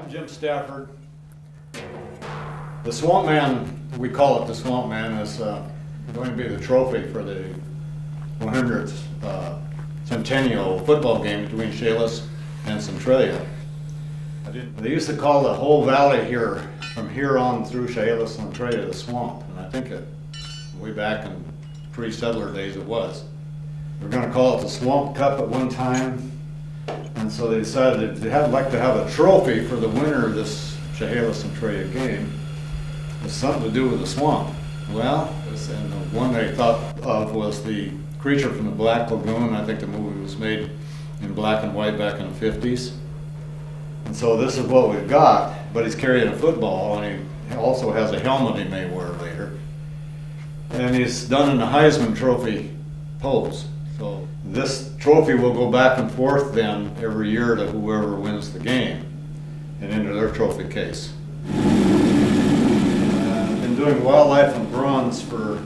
I'm Jim Stafford. The Swampman, we call it the Swampman, is going to be the trophy for the 100th centennial football game between Chehalis and Centralia. They used to call the whole valley here, from here on through Chehalis and Centralia, the swamp, and I think way back in pre-settler days it was. We're going to call it the Swamp Cup at one time, and so they decided they'd like to have a trophy for the winner of this Chehalis-Centralia game. It's something to do with the swamp. Well, and the one they thought of was the Creature from the Black Lagoon. I think the movie was made in black and white back in the 50s. And so this is what we've got, but he's carrying a football, and he also has a helmet he may wear later. And he's done in the Heisman Trophy pose. So this trophy will go back and forth then every year to whoever wins the game and into their trophy case. I've been doing wildlife and bronze for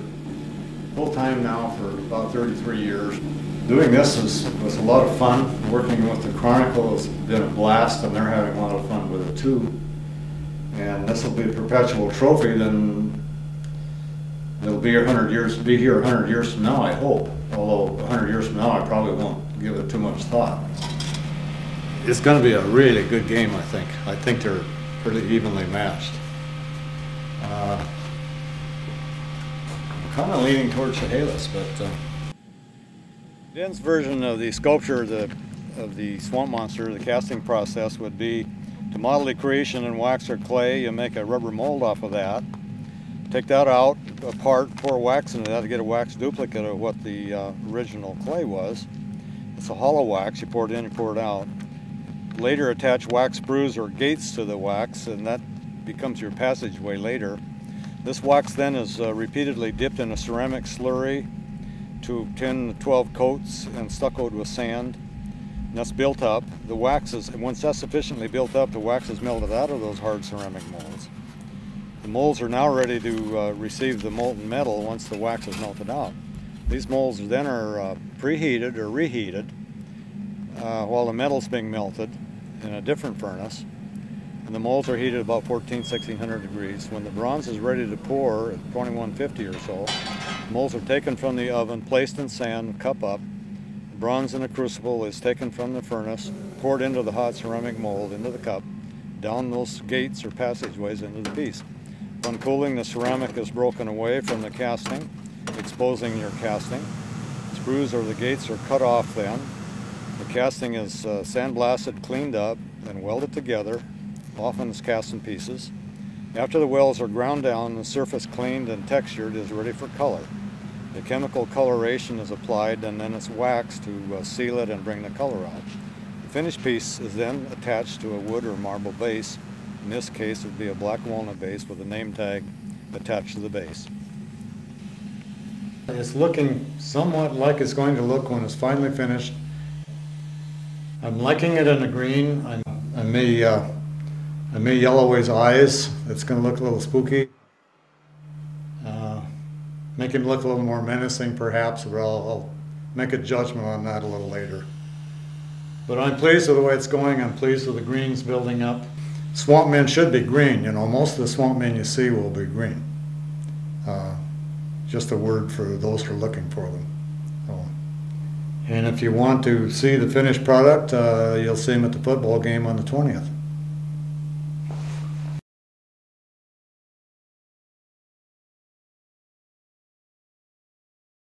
full time now for about 33 years. Doing this was a lot of fun. Working with the Chronicle has been a blast, and they're having a lot of fun with it too. And this will be a perpetual trophy. Then it'll be here 100 years from now, I hope. Although 100 years from now, I probably won't give it too much thought. It's going to be a really good game, I think. I think they're pretty evenly matched. I'm kind of leaning towards Chehalis, but Den's version of the sculpture of the swamp monster, the casting process, would be to model the creation in wax or clay. You make a rubber mold off of that. Take that out, apart, pour wax into that to get a wax duplicate of what the original clay was. It's a hollow wax. You pour it in, you pour it out. Later attach wax sprues or gates to the wax, and that becomes your passageway later. This wax then is repeatedly dipped in a ceramic slurry to 10 to 12 coats and stuccoed with sand. And that's built up. The wax is, once that's sufficiently built up, the wax is melted out of those hard ceramic molds. The molds are now ready to receive the molten metal once the wax is melted out. These molds then are preheated or reheated while the metal's being melted in a different furnace. And the molds are heated about 1600 degrees. When the bronze is ready to pour at 2150 or so, the molds are taken from the oven, placed in sand, cup up. The bronze in a crucible is taken from the furnace, poured into the hot ceramic mold, into the cup, down those gates or passageways into the piece. Upon cooling, the ceramic is broken away from the casting, exposing your casting. Sprues or the gates are cut off then. The casting is sandblasted, cleaned up, and welded together, often as cast in pieces. After the welds are ground down, the surface cleaned and textured is ready for color. The chemical coloration is applied, and then it's waxed to seal it and bring the color out. The finished piece is then attached to a wood or marble base. In this case, it would be a black walnut base with a name tag attached to the base. It's looking somewhat like it's going to look when it's finally finished. I'm liking it in the green. I may yellow his eyes. It's going to look a little spooky. Make him look a little more menacing, perhaps, but I'll make a judgment on that a little later. But I'm pleased with the way it's going. I'm pleased with the greens building up. Swampmen should be green, you know. Most of the swampmen you see will be green. Just a word for those who are looking for them. And if you want to see the finished product, you'll see them at the football game on the 20th.